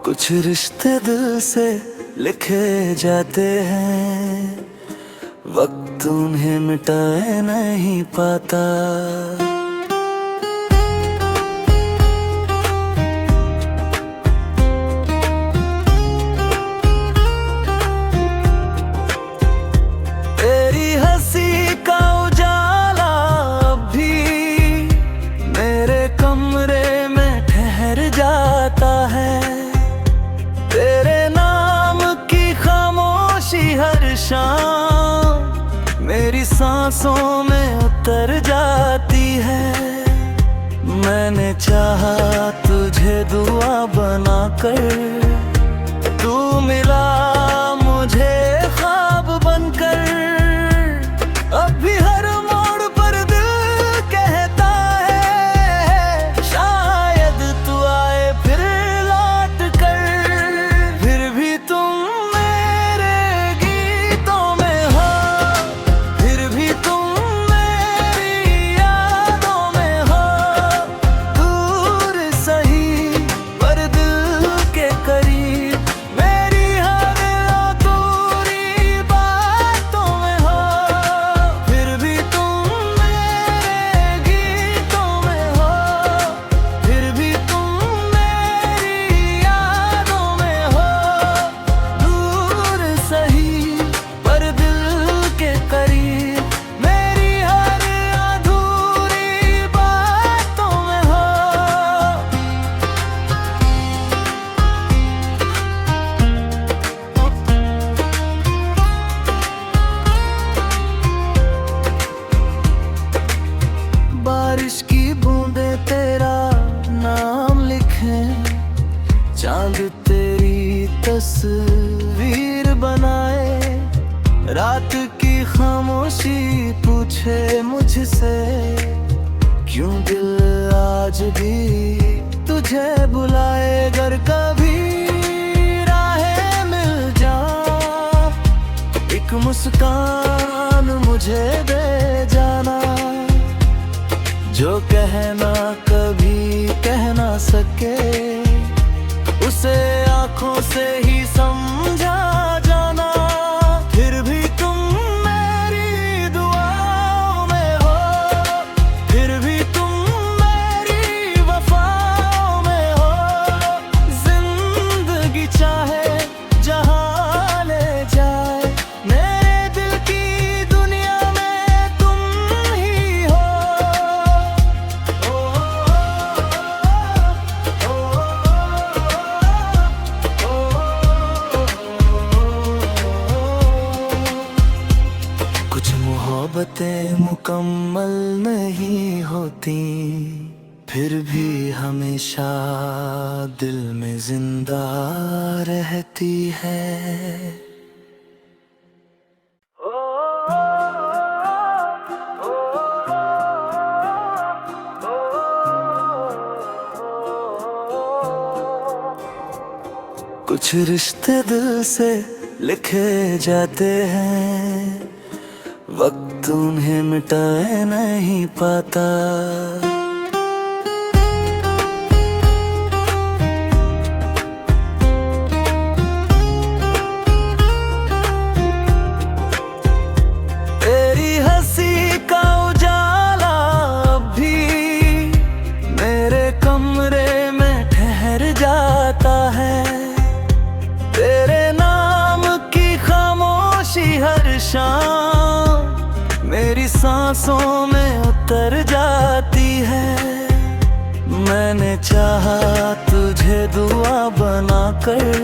कुछ रिश्ते दिल से लिखे जाते हैं, वक्त उन्हें मिटाए नहीं पाता। तेरी हंसी का उजाला अब भी मेरे कमरे में ठहर जाता है। तेरे नाम की खामोशी हर शाम मेरी सांसों में उतर जाती है। मैंने चाहा तुझे दुआ बनाकर, तू मिला मुझे ख्वाब बनकर। अब भी हर मोड़ पर दिल कहता है, शायद तू आए फिर लौट कर। फिर भी तुम मेरे गीतों में हो, फिर भी तुम मेरी यादों में हो। दूर सही पर दिल के करीब, मेरी हर अधूरी बातों में हो। फिर भी तुम मेरे गीतों में हो, फिर भी तुम मेरी यादों में हो। दूर सही पर दिल के करीब, मेरी हर अधूरी बातों में हो। बारिश की बूंदें तेरा नाम लिखें, चांद तेरी तस्वीर बनाए। रात की खामोशी पूछे मुझसे, क्यों दिल आज भी तुझे बुलाए। अगर कभी राहें मिल जाऊं, एक मुस्कान मुझे दे जाना। जो कहना कभी कह ना सके, उसे आंखों से ही समझा जाना। फिर भी तुम मेरी दुआओं में हो, फिर भी तुम मेरी वफाओं में हो। जिंदगी चाहे जहां ले जाए, मेरे दिल की दुनिया में तुम ही हो। कुछ मोहब्बतें मुकम्मल नहीं होती, फिर भी हमेशा दिल में जिंदा रहती है। कुछ रिश्ते दिल से लिखे जाते हैं, वक्त उन्हें मिटाए नहीं पाता। तेरी हंसी का उजाला अब भी मेरे कमरे में ठहर जाता है। तेरे नाम की खामोशी हर शाम मेरी सांसों में उतर जाती है। मैंने चाहा तुझे दुआ बनाकर,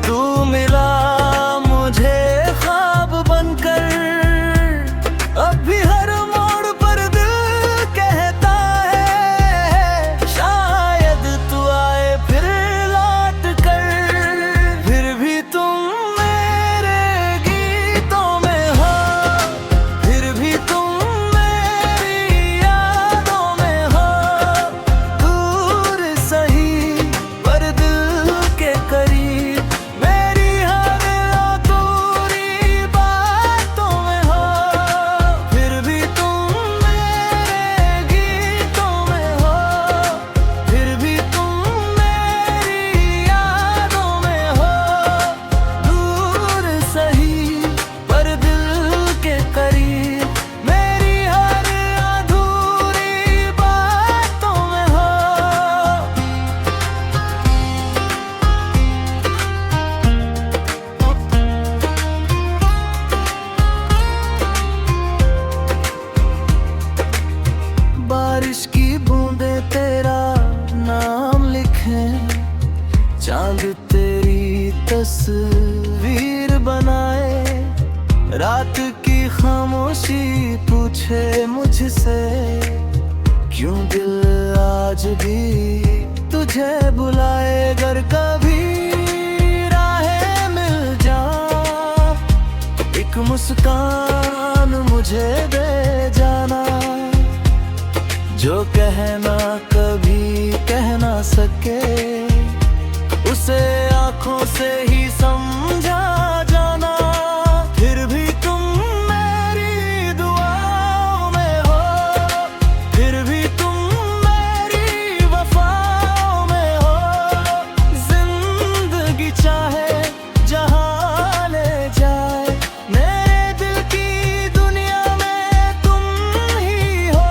तू मिला मुझे ख्वाब बनकर। अब भी हर मोड़ पर दिल कहता है, शायद तू आए फिर लौट कर। फिर भी तुम मेरे गीतों में हो, फिर भी तुम मेरी यादों में हो। दूर सही पर दिल के करीब, मेरी हर रात की खामोशी पूछे मुझसे, क्यों दिल आज भी तुझे बुलाए। अगर कभी राहें मिल जा, एक मुस्कान मुझे दे जाना। जो कहना कभी कह ना सके, उसे आंखों से ही समझा जाना। फिर भी तुम मेरी दुआओं में हो, फिर भी तुम मेरी वफाओं में हो। जिंदगी चाहे जहां ले जाए, मेरे दिल की दुनिया में तुम ही हो।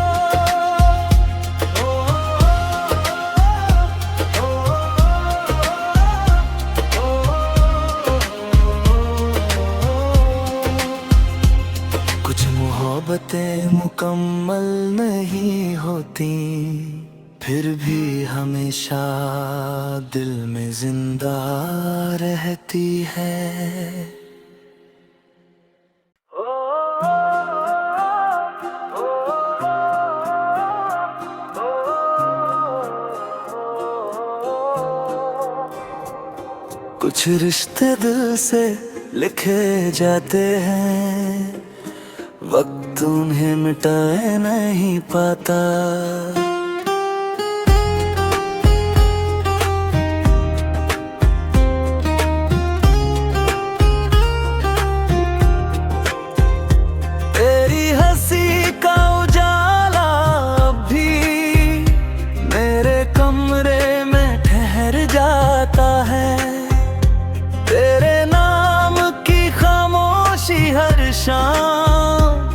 कुछ मोहब्बतें मुकम्मल नहीं होती, फिर भी हमेशा दिल में जिंदा रहती है। कुछ रिश्ते दिल से लिखे जाते हैं, वक्त उन्हें मिटाए नहीं पाता। तेरी हंसी का उजाला अब भी मेरे कमरे में ठहर जाता है। तेरे नाम की खामोशी हर शाम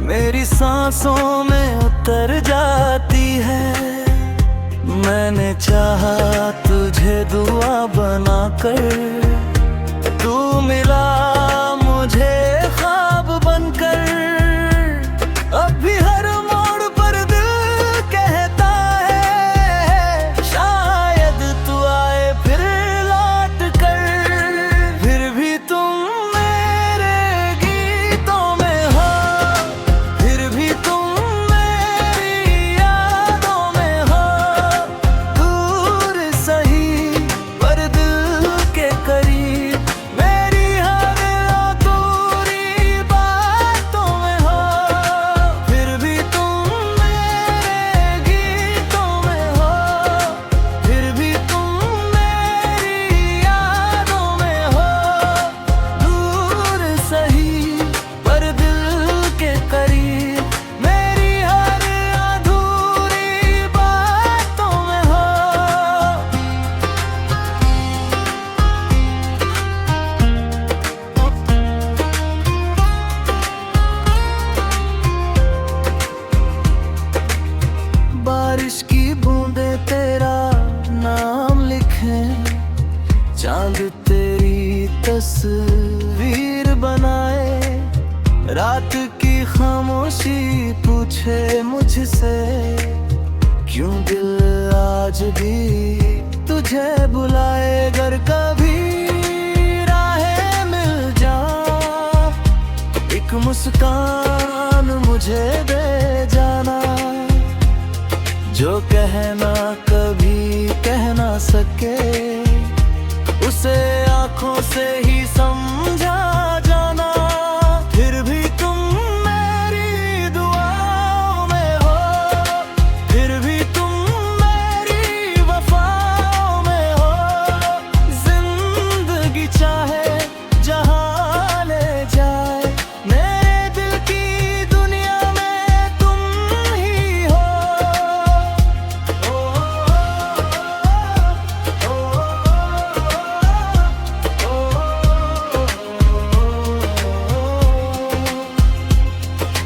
मेरी सांसों में उतर जाती है। मैंने चाहा तुझे दुआ बनाकर, तू मिला मुझे ख्वाब बनकर। अब भी हर मोड़ पर दिल कहता है, शायद तू आए फिर लौट कर। फिर भी तुम मेरे गीतों में हो, फिर भी तुम मेरी यादों में हो। दूर सही पर दिल के करीब, मेरी हर अधूरी बातों में हो। फिर भी तुम मेरे गीतों में हो, फिर भी तुम मेरी यादों में हो। दूर सही पर दिल के करीब, मेरी हर अधूरी बातों में हो। बारिश की बूंदें तेरा नाम लिखें, चांद तेरी तस्वीर बनाए। रात की खामोशी पूछे मुझसे, क्यों दिल आज भी तुझे बुलाए। अगर कभी राहें मिल जा, एक मुस्कान मुझे दे जाना। जो कहना कभी कह ना सके, उसे आंखों से ही समझा जाना। फिर भी तुम मेरी दुआओं में हो, फिर भी तुम मेरी वफाओं में हो। जिंदगी चाहे जहां ले जाए, मेरे दिल की दुनिया में तुम ही हो।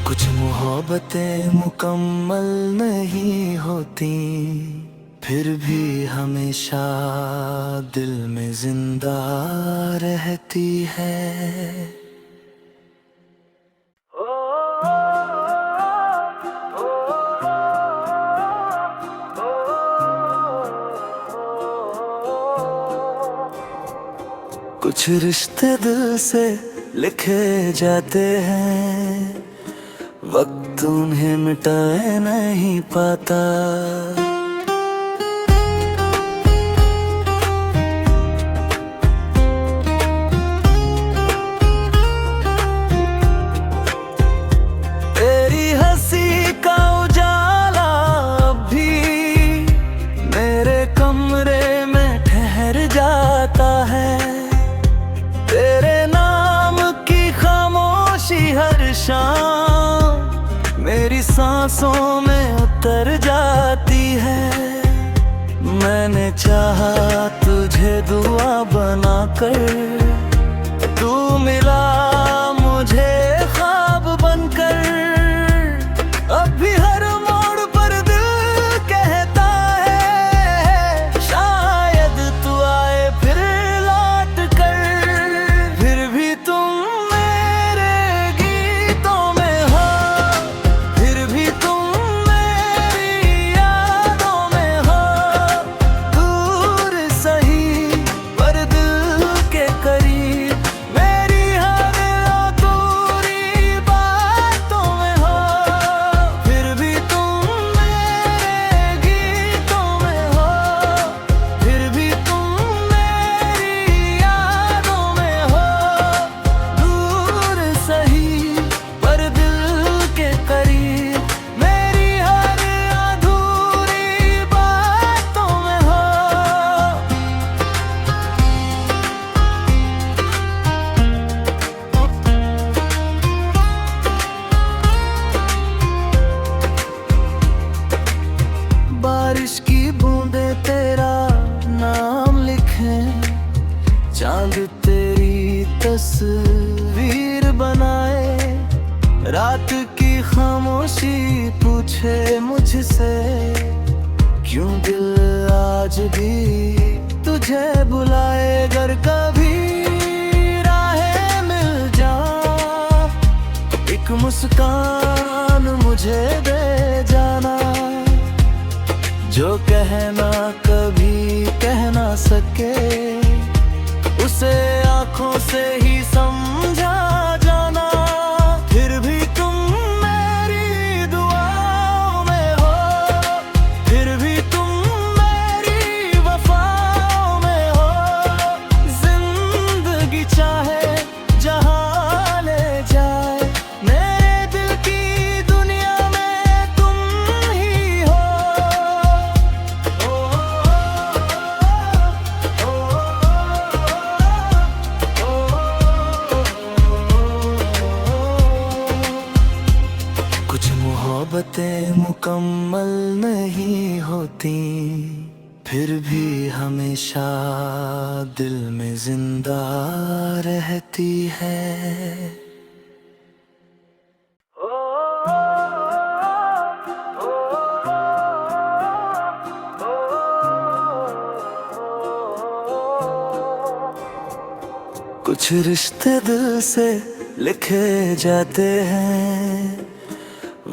कुछ मोहब्बतें मुकम्मल नहीं होती, फिर भी हमेशा दिल में जिंदा रहती है। कुछ रिश्ते दिल से लिखे जाते हैं, वक्त उन्हें मिटाए नहीं पाता। तेरी हंसी का उजाला अब भी मेरे कमरे में ठहर जाता है। तेरे नाम की खामोशी हर शाम मेरी सांसों में उतर जाती है। मैंने चाहा तुझे दुआ बनाकर, तू मिला मुझे ख्वाब बनकर। अब भी हर मोड़ पर दिल कहता है, शायद तू आए फिर लौट कर। फिर भी तुम मेरे गीतों में हो, फिर भी तुम मेरी यादों में हो। दूर सही पर दिल के करीब, मेरी हर अधूरी बातों में हो। फिर भी तुम मेरे गीतों में हो, फिर भी तुम मेरी यादों में हो। दूर सही पर दिल के करीब, मेरी हर अधूरी बातों में हो। बारिश की बूंदें तेरा नाम लिखें, चांद तेरी तस्वीर बनाए। रात की खामोशी पूछे मुझसे, क्यों दिल आज भी तुझे बुलाए। अगर कभी राहें मिल जाए, एक मुस्कान मुझे दे जाना। जो कहना कभी कह ना सके, उसे आंखों से ही समझा जाना। फिर भी तुम मेरी दुआओं में हो, फिर भी तुम मेरी वफाओं में हो। जिंदगी चाहे जहां ले जाए, मेरे दिल की दुनिया में तुम ही हो। कुछ मोहब्बतें मुकम्मल नहीं होती, फिर भी हमेशा दिल में जिंदा रहती है। कुछ रिश्ते दिल से लिखे जाते हैं,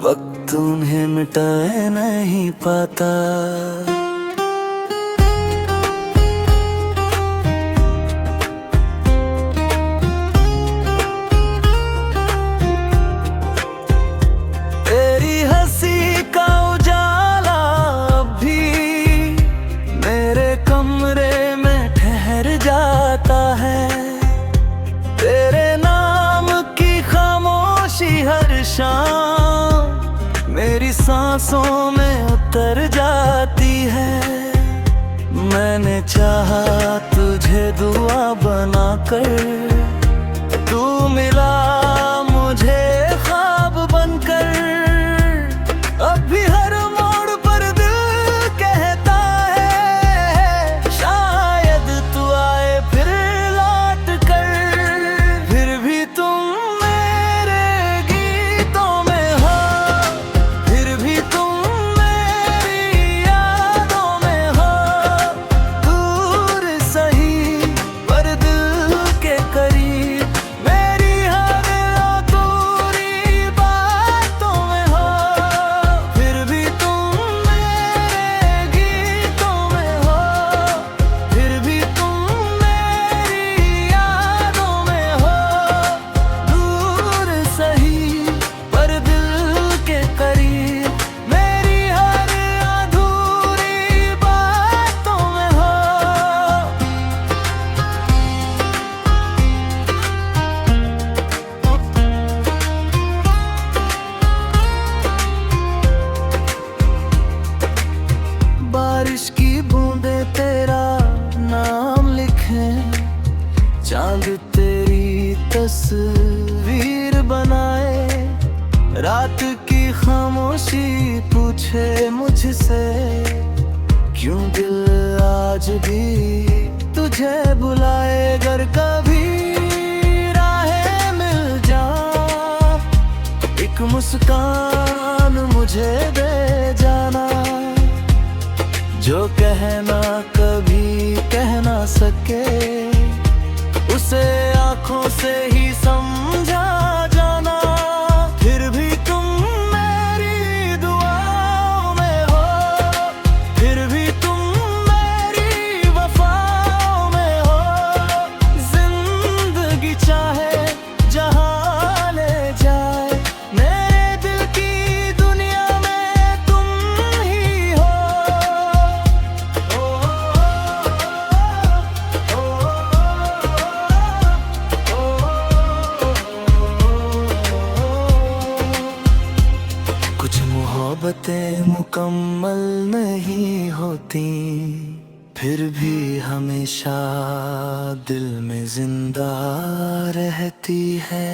वक्त उन्हें मिटाए नहीं पाता। तेरी हंसी का उजाला अब भी मेरे कमरे में ठहर जाता है। तेरे नाम की खामोशी हर शाम मेरी सांसों में उतर जाती है। मैंने चाहा तुझे दुआ बनाकर, तू मिला मुझे ख्वाब बनकर। अब भी हर मोड़ पर दिल कहता है, शायद तू आए फिर लौट कर। फिर भी तुम मेरे गीतों में हो, फिर भी तुम मेरी यादों में हो। दूर सही पर दिल के करीब, तस्वीर बनाए। रात की खामोशी पूछे मुझसे, क्यों दिल आज भी तुझे बुलाए। अगर कभी राहें मिल जाए, एक मुस्कान मुझे दे जाना। जो कहना कभी कह ना सके, उसे आंखों से ही समझा जाना। फिर भी तुम मेरी दुआओं में हो, फिर भी तुम मेरी वफाओं में हो। जिंदगी चाहे जहां ले जाए, मेरे दिल की दुनिया में तुम ही हो। कुछ मोहब्बतें मुकम्मल नहीं होती, फिर भी हमेशा दिल में जिंदा रहती है।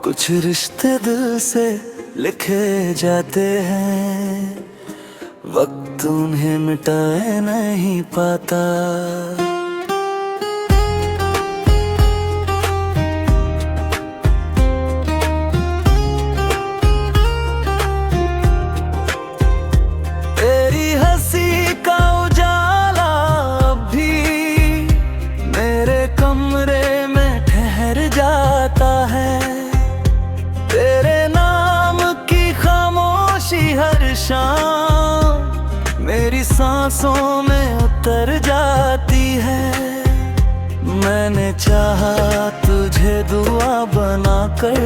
कुछ रिश्ते दिल से लिखे जाते हैं, वक्त उन्हें मिटाए नहीं पाता। तेरी हंसी का उजाला अब भी मेरे कमरे में ठहर जाता है। तेरे नाम की खामोशी हर शाम मेरी सांसों में उतर जाती है। मैंने चाहा तुझे दुआ बनाकर,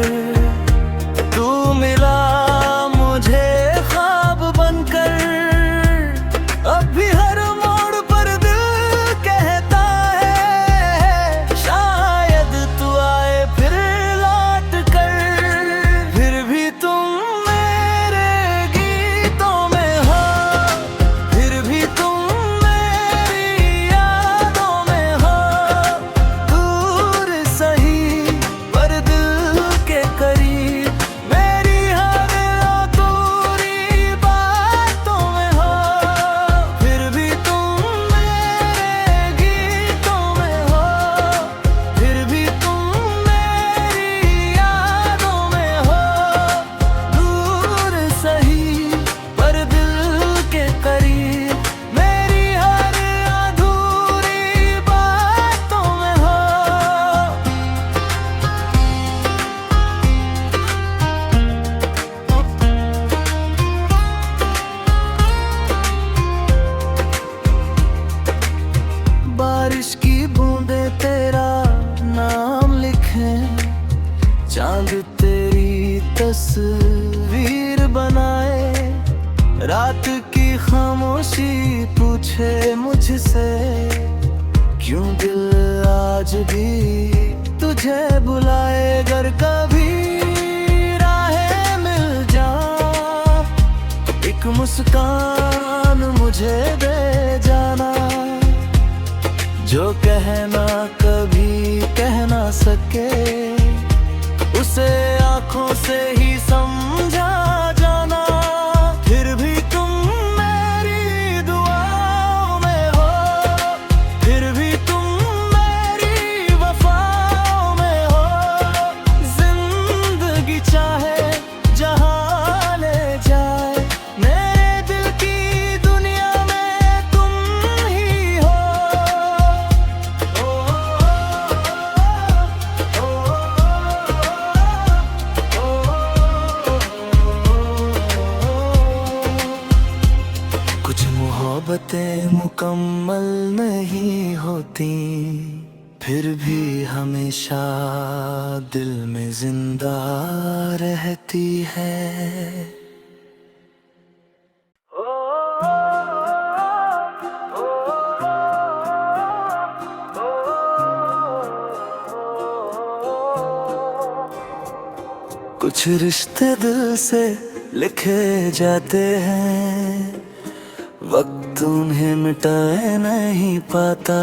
तू मिला मुझे ख्वाब बनकर। अब भी हर मोड़ पर दिल कहता है, शायद तू आए फिर लौट कर। फिर भी तुम मेरे गीतों में हो, फिर भी तुम मेरी यादों में हो। दूर सही पर दिल के करीब, मेरी हर अधूरी बातों में हो। फिर भी तुम मेरे गीतों में हो, फिर भी तुम मेरी यादों में हो। दूर सही पर दिल के करीब, मेरी हर अधूरी बातों में हो। बारिश की बूंदें तेरा नाम लिखें, चांद तेरी तस्वीर बनाए। रात की खामोशी पूछे मुझसे, क्यों दिल आज भी तुझे बुलाए। अगर कभी राहें मिल जाए, एक मुस्कान मुझे दे जाना। जो कहना कभी कह ना सके, उसे आंखों से ही समझा जाना। फिर भी तुम मेरी दुआओं में हो, फिर भी तुम मेरी वफाओं में हो। जिंदगी चाहे जहां ले जाए, मेरे दिल की दुनिया में तुम ही हो। कुछ मोहब्बतें मुकम्मल नहीं होती, फिर भी हमेशा दिल में जिंदा रहती है। कुछ रिश्ते दिल से लिखे जाते हैं, वक्त उन्हें मिटाए नहीं पाता।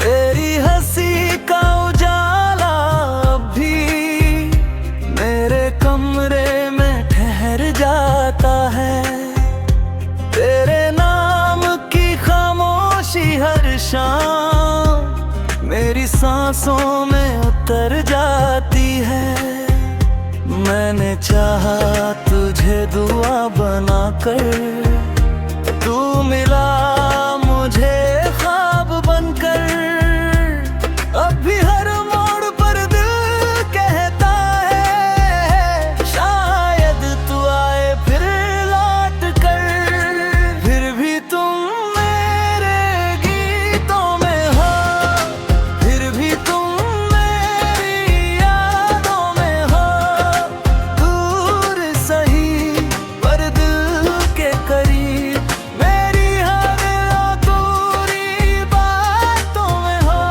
तेरी हंसी का उजाला अब भी मेरे कमरे में ठहर जाता है। तेरे नाम की खामोशी हर शाम मेरी सांसों में उतर जाती है। मैंने चाहा तुझे दुआ बनाकर, तू मिला मुझे ख्वाब बनकर। अब भी हर मोड़ पर दिल कहता है, शायद तू आए फिर लौट कर। फिर भी तुम मेरे गीतों में हो, फिर भी तुम मेरी यादों में हो। दूर सही पर दिल के करीब, मेरी हर अधूरी बातों में हो।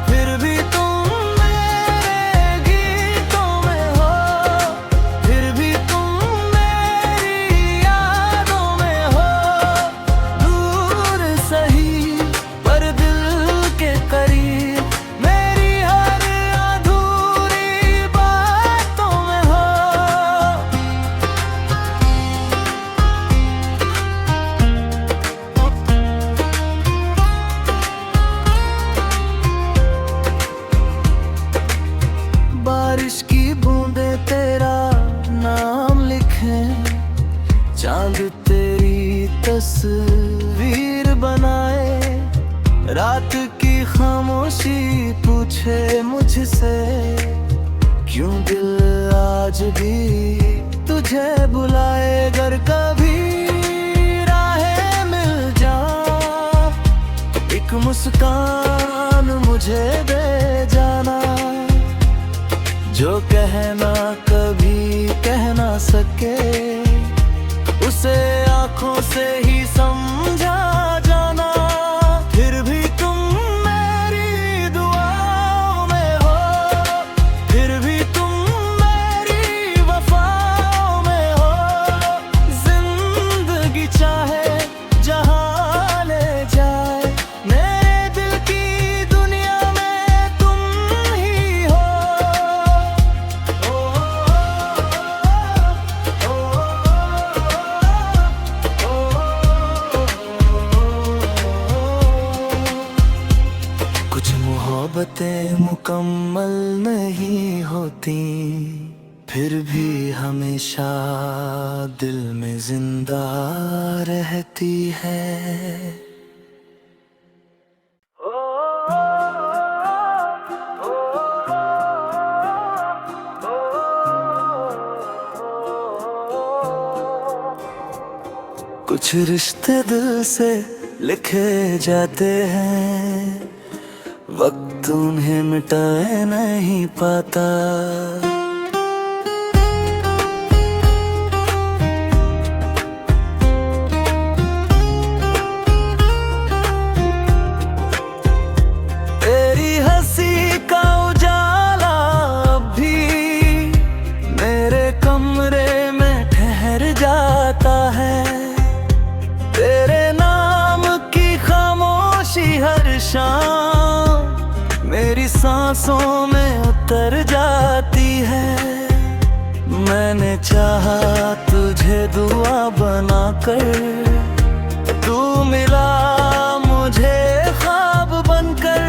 फिर भी तुम मेरे गीतों में हो, फिर भी तुम मेरी यादों में हो। दूर सही पर दिल के करीब, मेरी हर अधूरी बातों में हो। बारिश की बूंदें तेरा नाम लिखें, चांद तेरी तस्वीर बनाए। रात की खामोशी पूछे मुझसे, क्यों दिल आज भी तुझे बुलाए। अगर कभी राहें मिल जाए, एक मुस्कान मुझे दे जाना। जो कहना कभी कह ना सके, उसे आंखों से ही समझा जाना। फिर भी तुम मेरी दुआओं में हो, फिर भी तुम मेरी वफाओं में हो। जिंदगी चाहे जहां ले जाए, मेरे दिल की दुनिया में तुम ही हो। कुछ मोहब्बतें मुकम्मल नहीं होती, फिर भी हमेशा दिल में जिंदा रहती है। कुछ रिश्ते दिल से लिखे जाते हैं, वक्त उन्हें मिटाए नहीं पाता। तेरी हंसी का उजाला अब भी मेरे कमरे में ठहर जाता है। तेरे नाम की खामोशी हर शाम मेरी सांसों में उतर जाती है। मैंने चाहा तुझे दुआ बनाकर, तू मिला मुझे ख्वाब बनकर।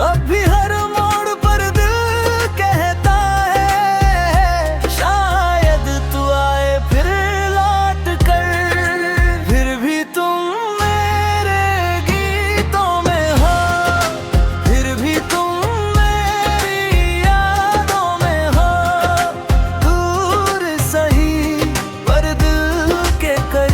अब भी हर मोड़ पर दिल कहता है, शायद तू आए फिर लौट कर। फिर भी तुम मेरे गीतों में हो, फिर भी तुम मेरी यादों में हो। दूर सही पर दिल के करीब,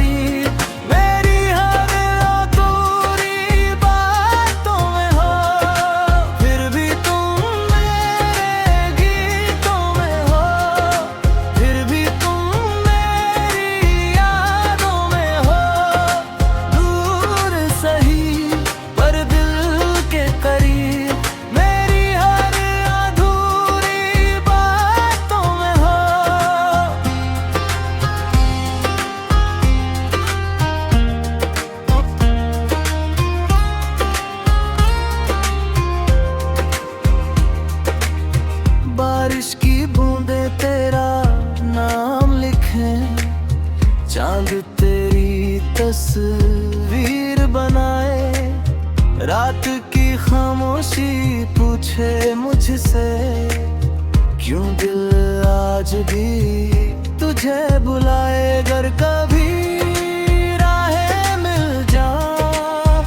तस्वीर बनाए। रात की खामोशी पूछे मुझसे, क्यों दिल आज भी तुझे बुलाए। अगर कभी राहें मिल जाए,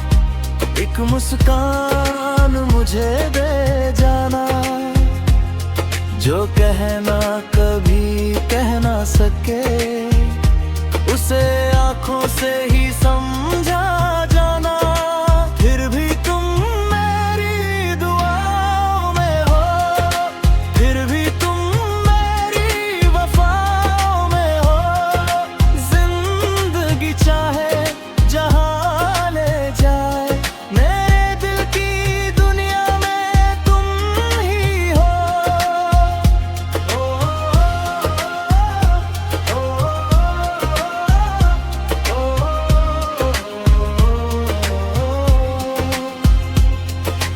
एक मुस्कान मुझे दे जाना। जो कहना कभी कह ना सके, उसे आँखों से ही समझा जाना। फिर भी तुम मेरी दुआओं में हो, फिर भी तुम मेरी वफाओं में हो। जिंदगी चाहे जहाँ ले जाए, मेरे दिल की दुनिया में तुम ही हो।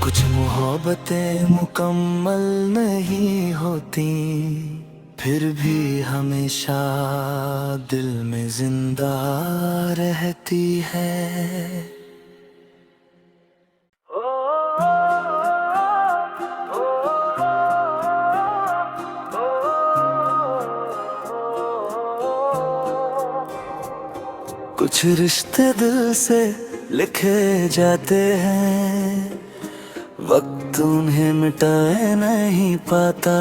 कुछ मोहब्बतें मुकम्मल नहीं होती, फिर भी हमेशा दिल में जिंदा रहती है। कुछ रिश्ते दिल से लिखे जाते हैं, वक्त उन्हें मिटाए नहीं पाता।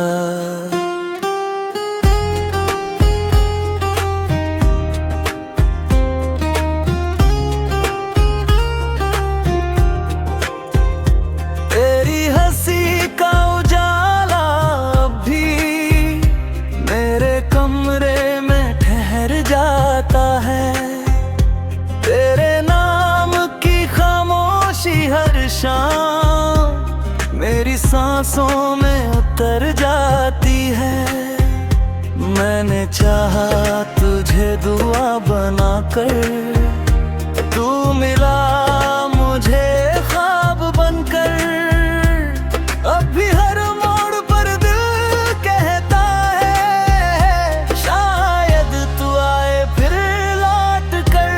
तेरी हंसी का उजाला अब भी मेरे कमरे में ठहर जाता है। तेरे नाम की खामोशी हर शाम मेरी सांसों में उतर जाती है। मैंने चाहा तुझे दुआ बनाकर, तू मिला मुझे ख्वाब बनकर। अब भी हर मोड़ पर दिल कहता है, शायद तू आए फिर लौट कर।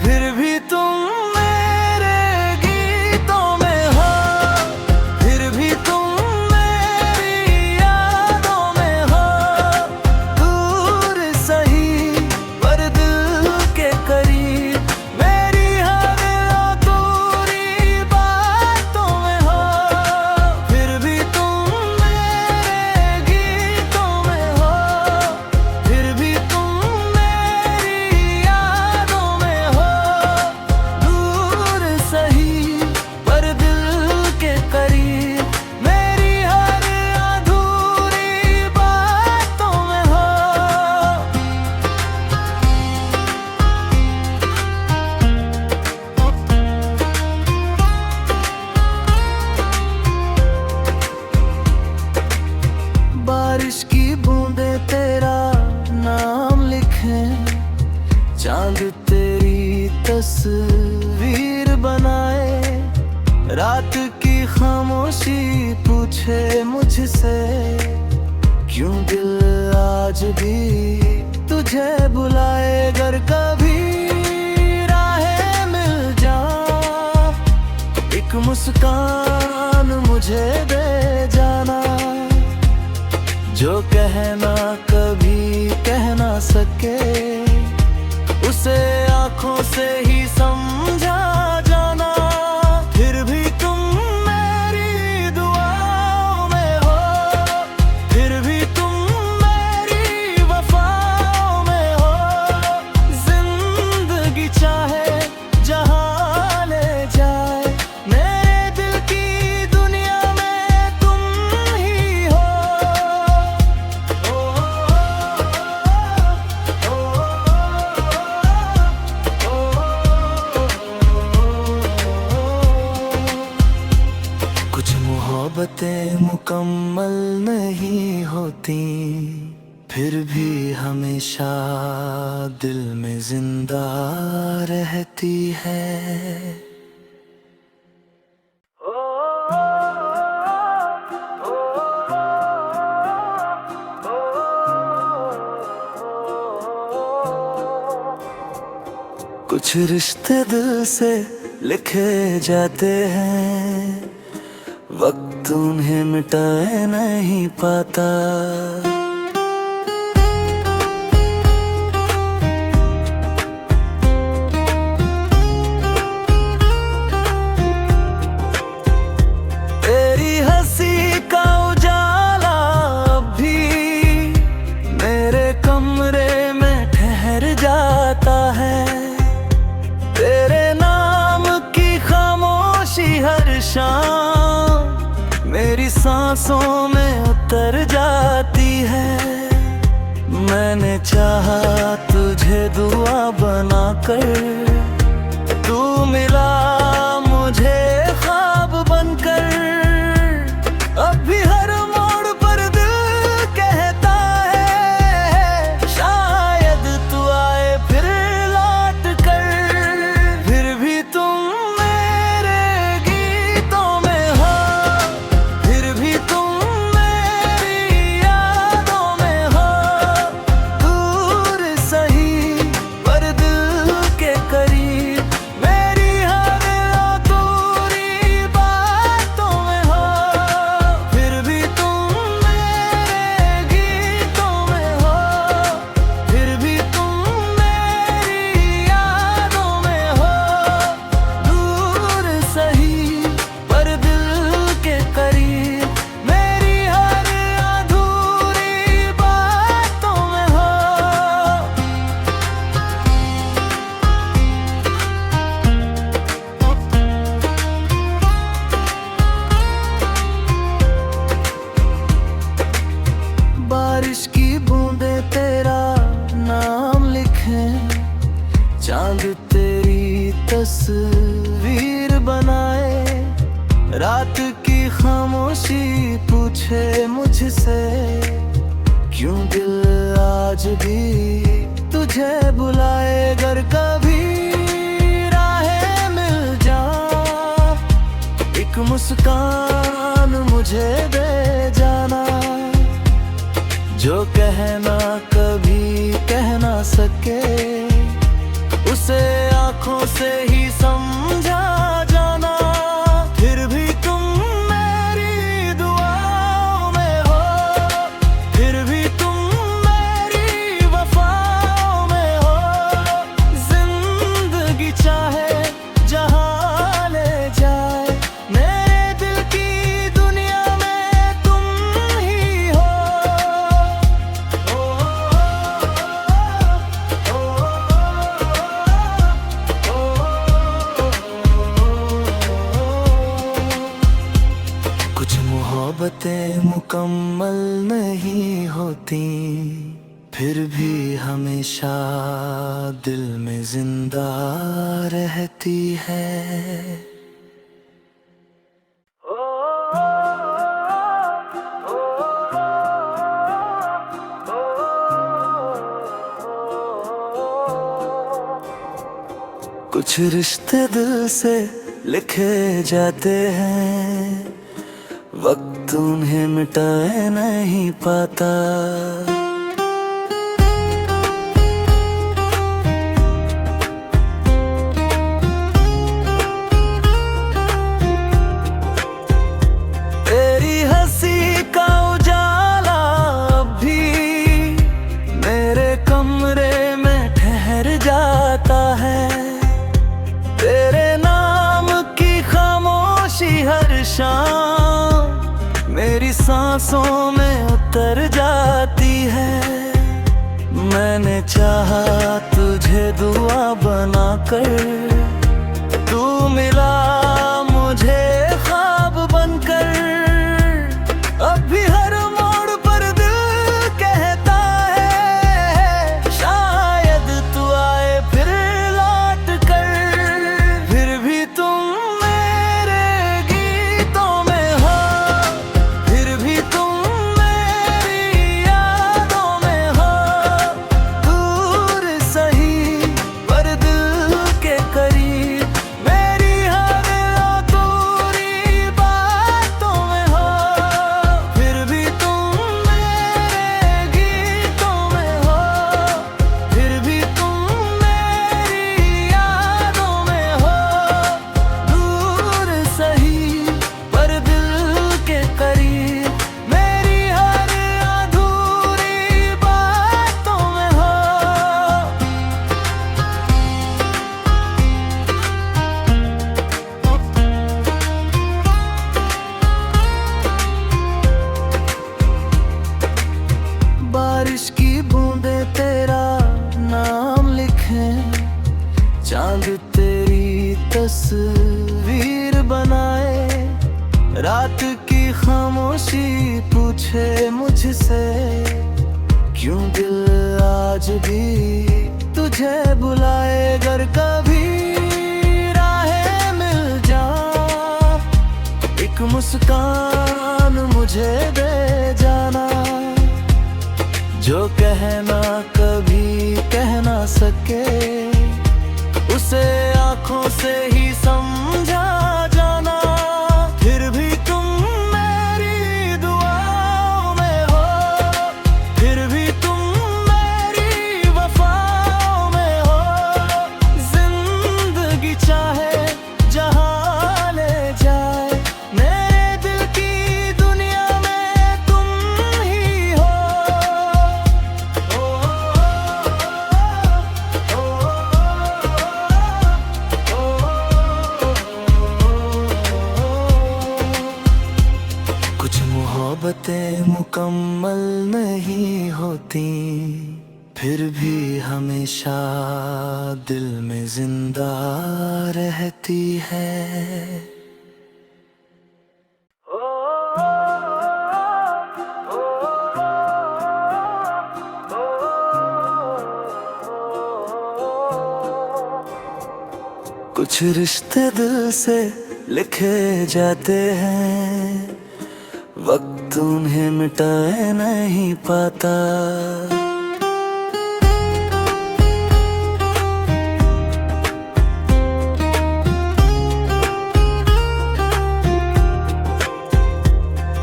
फिर भी तुम मेरे गीतों में हो, फिर भी तुम मेरी यादों में हो। दूर सही पर दिल के करीब, मेरी हर अधूरी बातों में हो। फिर भी तुम मेरे गीतों में हो, फिर भी तुम मेरी यादों में हो। दूर सही पर दिल के करीब, मेरी हर अधूरी बातों में हो। बारिश की बूंदें तेरा नाम लिखें, चांद तेरी तस्वीर बनाए। रात की खामोशी पूछे मुझसे, क्यों दिल आज भी तुझे बुलाए। अगर कभी राहें मिल जाए, एक मुस्कान मुझे दे जाना। जो कहना कभी कह ना सके, उसे आँखों से ही समझा जाना। फिर भी तुम मेरी दुआओं में हो, फिर भी तुम मेरी वफाओं में हो। जिंदगी चाहे जहाँ ले जाए, मेरे दिल की दुनिया में तुम ही हो। कुछ मोहब्बतें मुकम्मल नहीं होती, फिर भी हमेशा दिल में जिंदा रहती है। कुछ रिश्ते दिल से लिखे जाते हैं, वक्त उन्हें मिटाए नहीं पाता। तेरी हंसी का उजाला भी मेरे कमरे में ठहर जाता है। तेरे नाम की खामोशी हर शाम मेरी सांसों में उतर जाती है। मैंने चाहा तुझे दुआ बनाकर, तू मिला मुझे ख्वाब बनकर। अब भी हर मोड़ पर दिल कहता है, शायद तू आए फिर लौट कर। फिर भी तुम मेरे गीतों में हो, फिर भी तुम मेरी यादों में हो। दूर सही पर दिल के करीब, मेरी हर अधूरी बातों में हो। फिर भी तुम मेरे गीतों में हो, फिर भी तुम मेरी यादों में हो। दूर सही पर दिल के करीब, मेरी हर अधूरी बातों में हो। बारिश की बूंदें तेरा नाम लिखें, चांद तेरी तस्वीर बनाए। रात की खामोशी पूछे मुझसे, क्यों दिल आज भी तुझे बुलाए। अगर कभी राहें मिल जाए, एक मुस्कान मुझे दे जाना। जो कहना कभी कह ना सके, उसे आंखों से ही समझा जाना। फिर भी तुम मेरी दुआओं में हो, फिर भी तुम मेरी वफाओं में हो। जिंदगी चाहे जहां ले जाए, मेरे दिल की दुनिया में तुम ही हो। कुछ मोहब्बतें मुकम्मल नहीं होती, फिर भी हमेशा दिल में जिंदा रहती है। कुछ रिश्ते दिल से लिखे जाते हैं, वक्त उन्हें मिटाए नहीं पाता। तेरी हंसी का उजाला भी मेरे कमरे में ठहर जाता है। तेरे नाम की खामोशी हर शाम मेरी सांसों में उतर जाती है। मैंने चाहा तुझे दुआ बनाकर, तू मिला मुझे ख्वाब बनकर। अब भी हर मोड़ पर दिल कहता है, शायद तू आए फिर लौट कर। फिर भी तुम मेरे गीतों में हो, फिर भी तुम मेरी यादों में हो। दूर सही पर दिल के करीब, मेरी हर चांद तेरी तस्वीर बनाए, रात की खामोशी पूछे मुझसे, क्यों दिल आज भी तुझे बुलाए। अगर कभी राहें मिल जाए, एक मुस्कान मुझे दे जाना, जो कहना कभी कह ना सके, उसे आँखों से ही समझा जाना। फिर भी तुम मेरी दुआओं में हो, फिर भी तुम मेरी वफाओं में हो। जिंदगी चाहे जहाँ ले जाए, मेरे दिल की दुनिया में तुम ही हो। कुछ मोहब्बतें मुकम्मल नहीं होती, फिर भी हमेशा दिल में जिंदा रहती है। कुछ रिश्ते दिल से लिखे जाते हैं, वक्त उन्हें मिटाए नहीं पाता।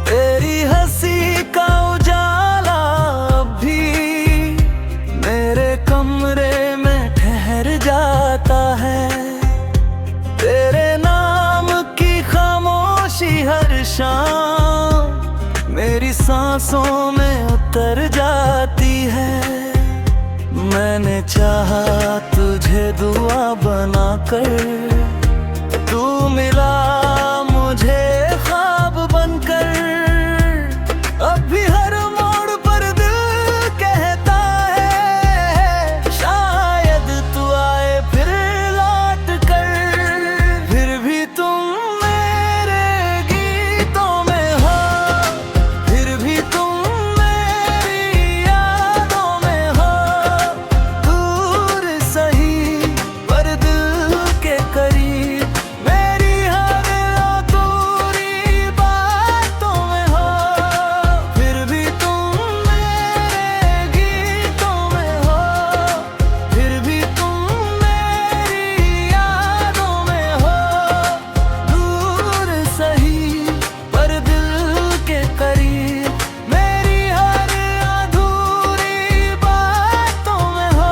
तेरी हंसी का उजाला अब भी मेरे कमरे में ठहर जाता है। तेरे नाम की खामोशी हर शाम मेरी सांसों में उतर जाती है। मैंने चाहा तुझे दुआ बनाकर, तू मिला मुझे ख्वाब बनकर। अब भी हर मोड़ पर दिल कहता है, शायद तू आए फिर लौट कर। फिर भी तुम मेरे गीतों में हो, फिर भी तुम मेरी यादों में हो। दूर सही पर दिल के करीब, मेरी हर अधूरी बातों में हो। फिर भी तुम मेरे गीतों में हो, फिर भी तुम मेरी यादों में हो। दूर सही पर दिल के करीब, मेरी हर अधूरी बातों में हो।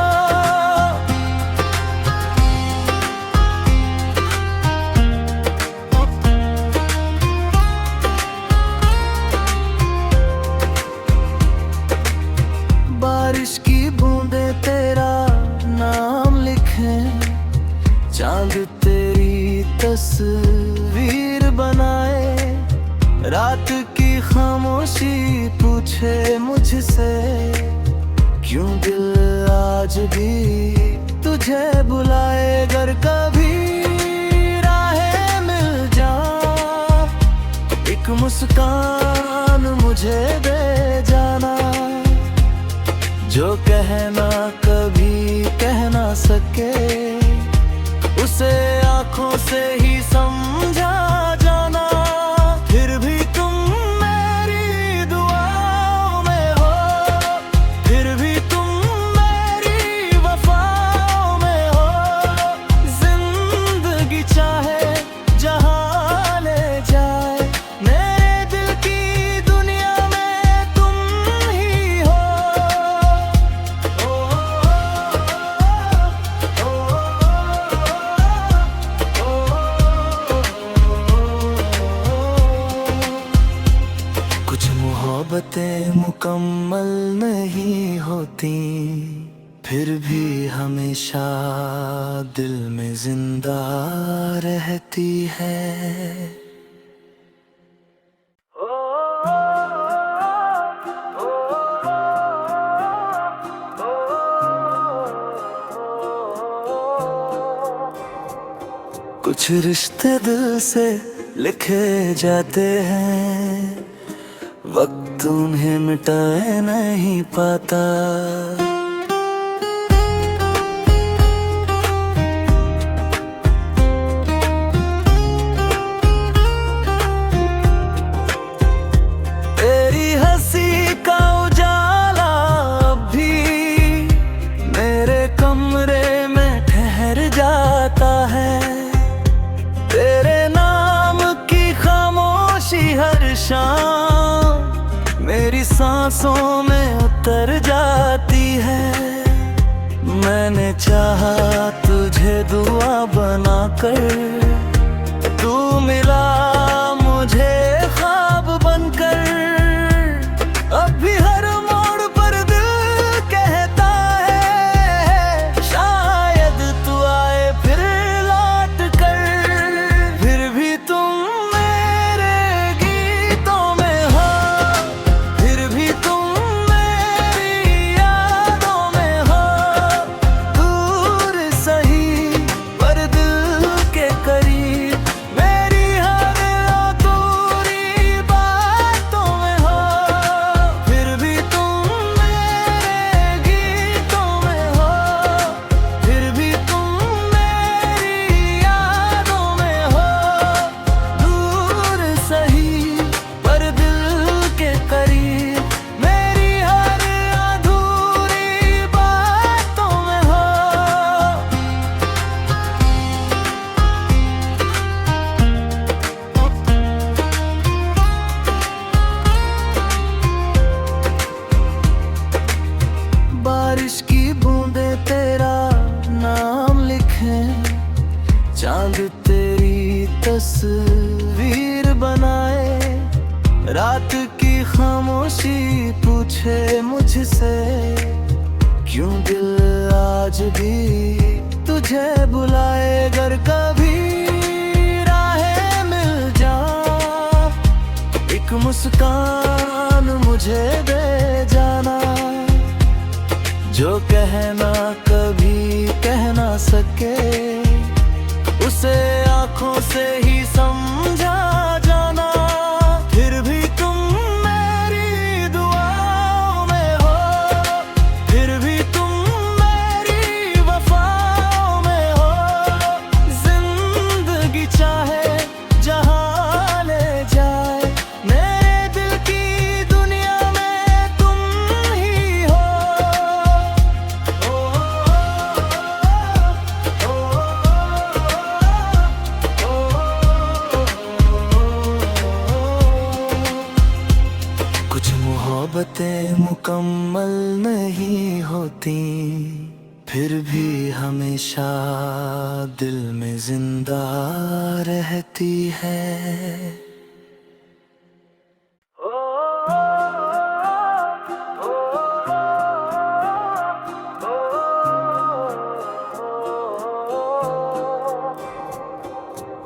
बारिश की बूंदें तेरा नाम लिखें, चांद तेरी तस्वीर बनाए, रात की खामोशी पूछे मुझसे, क्यों दिल आज भी तुझे बुलाए। अगर कभी राहें मिल जाए, एक मुस्कान मुझे दे जाना, जो कहना कभी कह ना सके, उसे आँखों से ही समझा जाना। फिर भी तुम मेरी दुआओं में हो, फिर भी तुम मेरी वफाओं में हो। जिंदगी चाहे जहाँ ले जाए, मेरे दिल की दुनिया में तुम ही हो। कुछ मोहब्बतें मुकम्मल नहीं होती, फिर भी हमेशा दिल में जिंदा रहती है। कुछ रिश्ते दिल से लिखे जाते हैं, वक्त उन्हें मिटाए नहीं पाता। तेरी हंसी का उजाला अब भी मेरे कमरे में ठहर जाता है। तेरे नाम की खामोशी हर शाम मेरी सांसों में उतर जाती है। मैंने चाहा तुझे दुआ बनाकर, तू मिला मुझे ख्वाब बनकर। अब भी हर मोड़ पर दिल कहता है, शायद तू आए फिर लौट कर। फिर भी तुम मेरे गीतों में हो, फिर भी तुम मेरी यादों में हो। दूर सही पर दिल के करीब, मेरी हर अधूरी बातों में हो। फिर भी तुम मेरे गीतों में हो, फिर भी तुम मेरी यादों में हो। दूर सही पर दिल के करीब, मेरी हर अधूरी बातों में हो। बारिश की बूंदें तेरा नाम लिखें, चांद तेरी तस्वीर बनाए। रात की खामोशी पूछे मुझसे, क्यों दिल आज भी तुझे बुलाए। अगर कभी राहें मिल जाए, एक मुस्कान मुझे दे जाना। जो कहना कभी कह ना सके, उसे आंखों से ही समझा जाना। फिर भी तुम मेरी दुआओं में हो, फिर भी तुम मेरी वफाओं में हो। जिंदगी चाहे जहां ले जाए, मेरे दिल की दुनिया में तुम ही हो। कुछ मोहब्बतें मुकम्मल नहीं होती, फिर भी हमेशा दिल में जिंदा रहती है।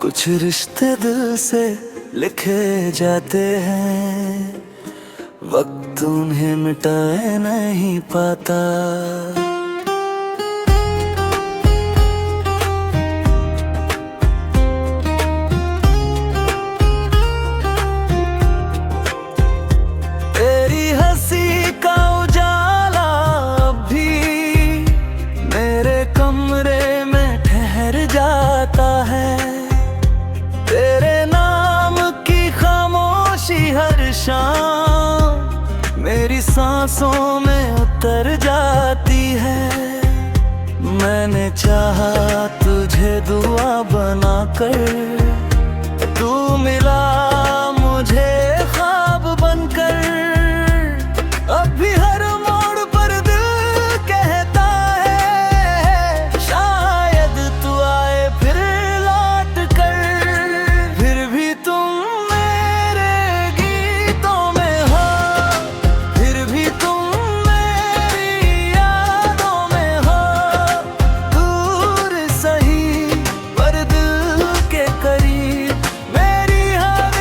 कुछ रिश्ते दिल से लिखे जाते हैं, वक्त उन्हें मिटाए नहीं पाता। तेरी हंसी का उजाला अब भी मेरे कमरे में ठहर जाता है। तेरे नाम की खामोशी हर शाम मेरी सांसों में उतर जाती है। मैंने चाहा तुझे दुआ बनाकर, तू मिला मुझे ख्वाब बनकर। अब भी हर मोड़ पर दिल कहता है, शायद तू आए फिर लौट कर। फिर भी तुम मेरे गीतों में हो, फिर भी तुम मेरी यादों में हो। दूर सही पर दिल के करीब, मेरी हर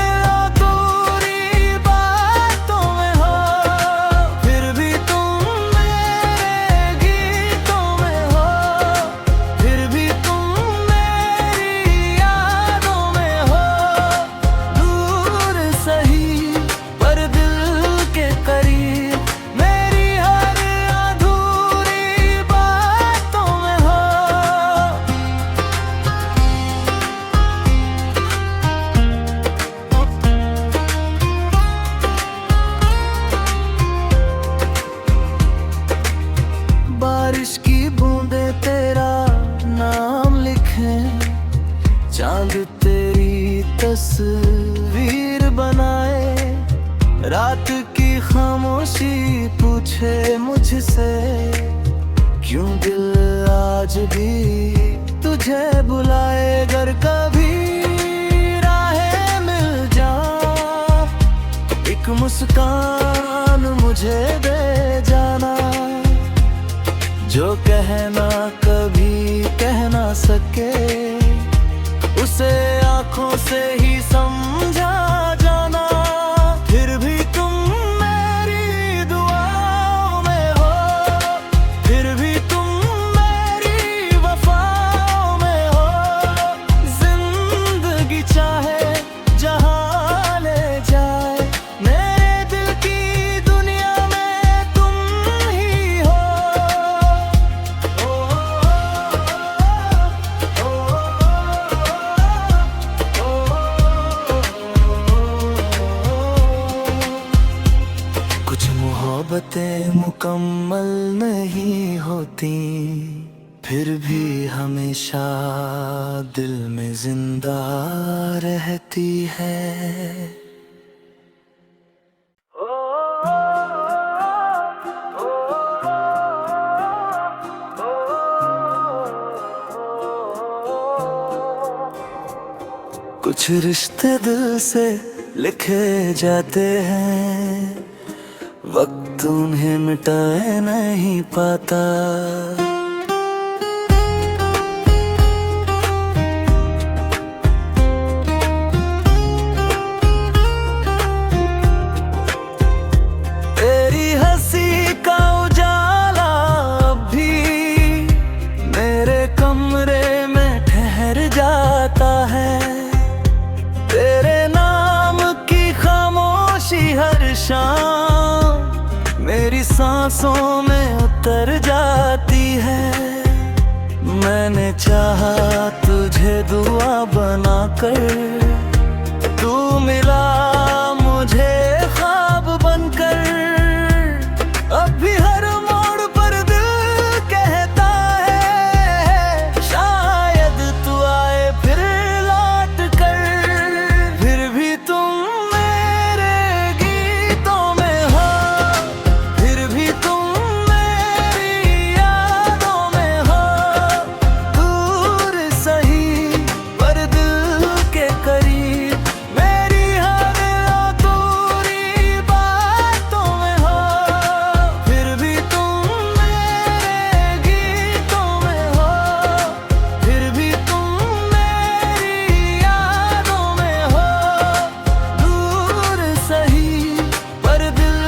चांद तेरी तस्वीर बनाए, रात की खामोशी पूछे मुझसे, क्यों दिल आज भी तुझे बुलाए। अगर कभी राहें मिल जाए, एक मुस्कान मुझे दे जाना, जो कहना कभी कह ना सके, उसे आँखों से ही समझा जाना। फिर भी तुम मेरी दुआओं में हो, फिर भी तुम मेरी वफाओं में हो। जिंदगी चाहे जहाँ ले जाए, मेरे दिल की दुनिया में तुम ही हो। कुछ मोहब्बतें मुकम्मल नहीं होती, फिर भी हमेशा दिल में जिंदा रहती है। कुछ रिश्ते दिल से लिखे जाते हैं, वक्त उन्हें मिटाए नहीं पाता। तेरी हंसी का उजाला अब भी मेरे कमरे में ठहर जाता है। तेरे नाम की खामोशी हर शाम मेरी सांसों में उतर जाती है। मैंने चाहा तुझे दुआ बनाकर, तू मिला मुझे ख्वाब बनकर। अब भी हर मोड़ पर दिल कहता है, शायद तू आए फिर लौट कर। फिर भी तुम मेरे गीतों में हो, फिर भी तुम मेरी यादों में हो। दूर सही पर दिल के करीब, मेरी हर अधूरी बातों में हो। फिर भी तुम मेरे गीतों में हो, फिर भी तुम मेरी यादों में हो। दूर सही पर दिल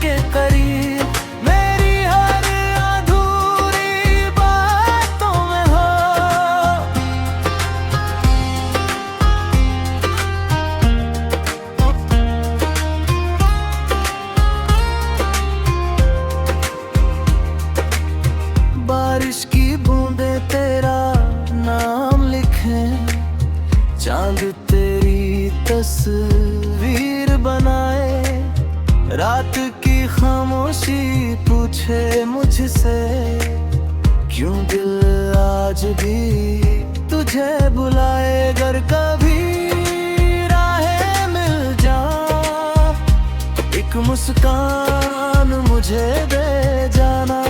के करीब, मेरी हर अधूरी बातों में हो। बारिश की बूंदें तेरा नाम लिखें, चांद तेरी तस्वीर बनाए, रात की खामोशी पूछे मुझसे, क्यों दिल आज भी तुझे बुलाए। अगर कभी राहें मिल जाए, एक मुस्कान मुझे दे जाना,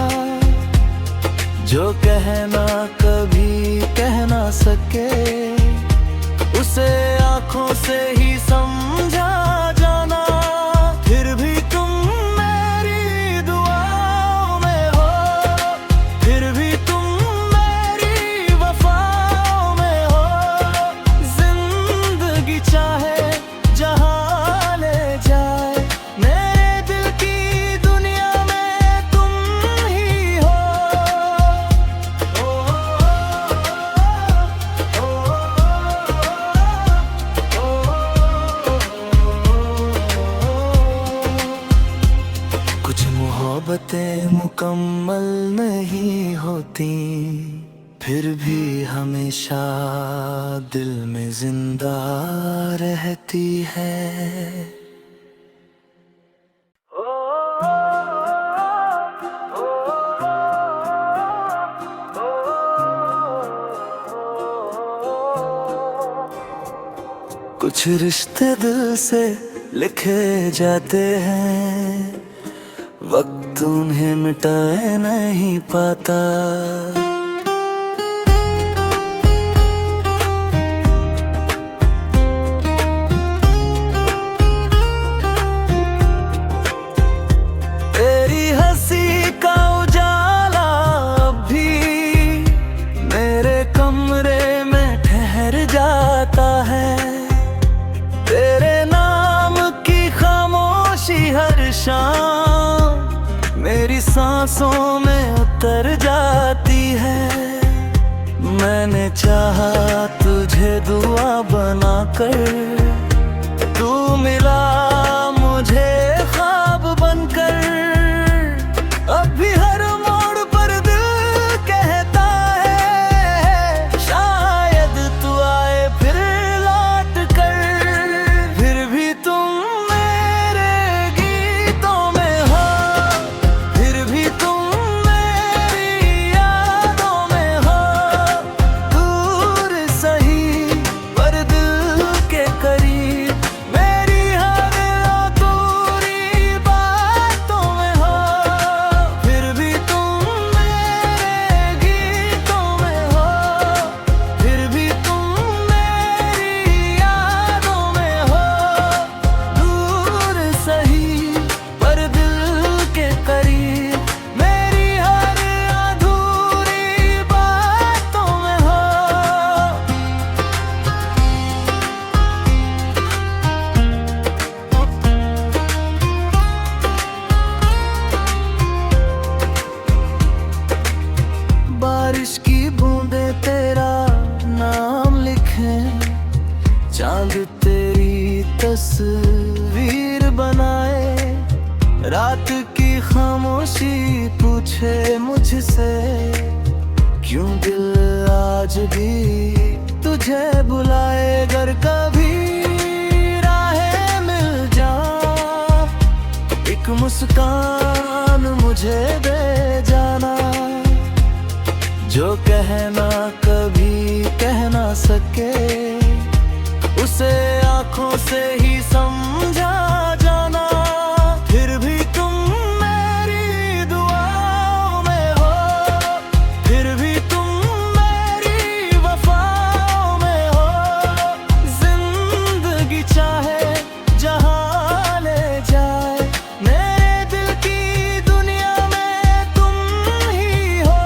जो कहना कभी कह ना सके, उसे आँखों से ही समझा जाना। फिर भी तुम मेरी दुआओं में हो, फिर भी तुम मेरी वफाओं में हो। जिंदगी चाहे जहाँ ले जाए, मेरे दिल की दुनिया में तुम ही हो। कुछ मोहब्बतें मुकम्मल नहीं होती, फिर भी हमेशा दिल में जिंदा रहती है। कुछ रिश्ते दिल से लिखे जाते हैं, वक्त उन्हें मिटाए नहीं पाता। तेरी हंसी का उजाला अब भी मेरे कमरे में ठहर जाता है। तेरे नाम की खामोशी हर शाम मेरी सांसों में उतर जाती है। मैंने चाहा तुझे दुआ बनाकर, तू मिला मुझे ख्वाब बनकर। अब भी हर मोड़ पर दिल कहता है, शायद तू आए फिर लौट कर। फिर भी तुम मेरे गीतों में हो, फिर भी तुम मेरी यादों में हो। दूर सही पर दिल के करीब, मेरी हर अधूरी बातों में हो। फिर भी तुम मेरे गीतों में हो, फिर भी तुम मेरी यादों में हो। दूर सही पर दिल के करीब, मेरी हर अधूरी बातों में हो। बारिश की बूंदें तेरा नाम लिखें, चांद तेरी तस्वीर बनाए। रात की खामोशी पूछे मुझसे, क्यों दिल आज भी तुझे बुलाए। अगर कभी राहें मिल जाऊं, एक मुस्कान मुझे दे जाना। जो कहना कभी कह ना सके, उसे आंखों से ही समझा जाना। फिर भी तुम मेरी दुआओं में हो, फिर भी तुम मेरी वफाओं में हो। जिंदगी चाहे जहां ले जाए, मेरे दिल की दुनिया में तुम ही हो।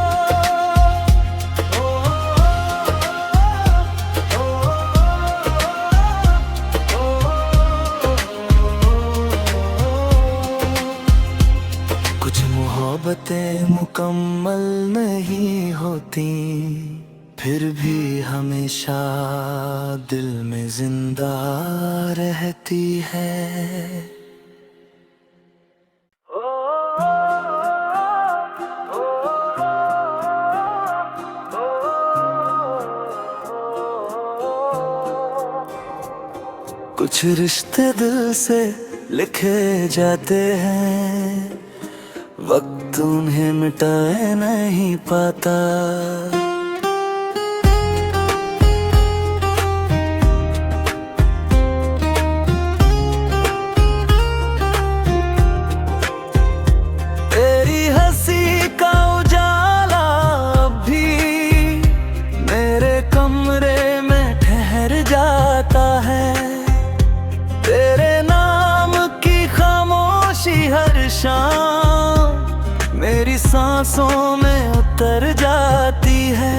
कुछ मोहब्बतें मुकम्मल नहीं होती, फिर भी हमेशा दिल में जिंदा रहती है। कुछ रिश्ते दिल से लिखे जाते हैं, वक्त उन्हें मिटाए नहीं पाता। तेरी हंसी का उजाला अब भी मेरे कमरे में ठहर जाता है। तेरे नाम की खामोशी हर शाम मेरी सांसों में उतर जाती है।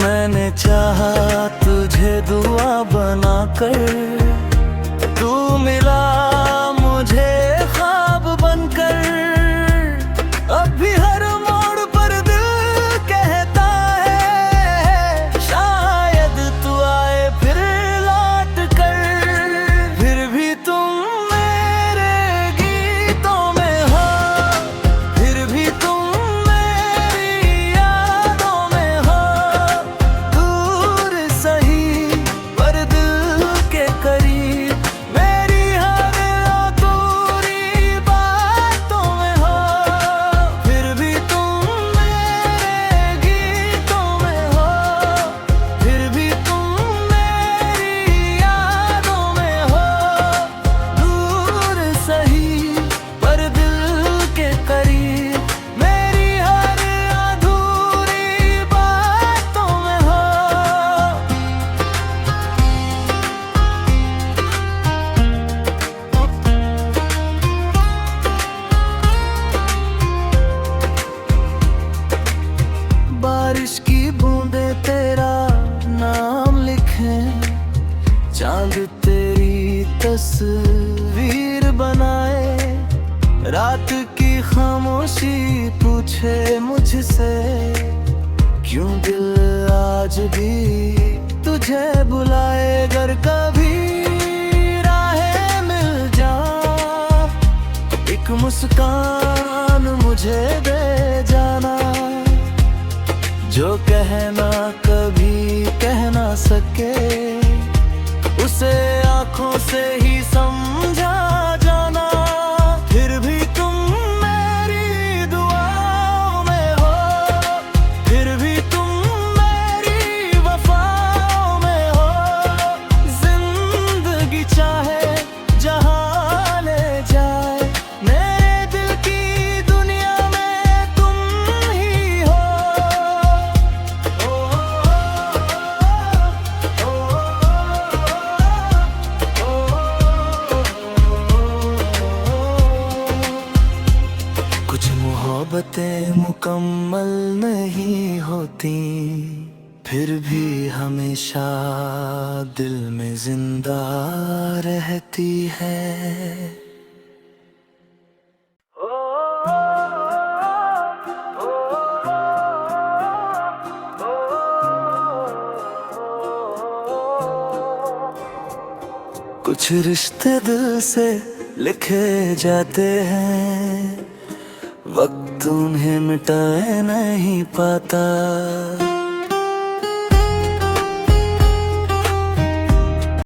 मैंने चाहा तुझे दुआ बनाकर, तू मिला मुझे ख्वाब बनकर। अब भी हर मोड़ पर दिल कहता है, शायद तू आए फिर लौट कर। फिर भी तुम मेरे गीतों में हो, फिर भी तुम मेरी यादों में हो। दूर सही पर दिल के करीब, तस्वीर बनाए। रात की खामोशी पूछे मुझसे, क्यों दिल आज भी तुझे बुलाए। अगर कभी राहें मिल जाए, एक मुस्कान मुझे दे जाना। जो कहना कभी कह ना सके, उसे आँखों से ही समझा जाना। फिर भी तुम मेरी दुआओं में हो, फिर भी तुम मेरी वफाओं में हो। जिंदगी चाहे जहाँ ले जाए, मेरे दिल की दुनिया में तुम ही हो। कुछ मोहब्बतें मुकम्मल नहीं होती, फिर भी हमेशा दिल में जिंदा रहती है। कुछ रिश्ते दिल से लिखे जाते हैं, वक्त उन्हें मिटाए नहीं पाता।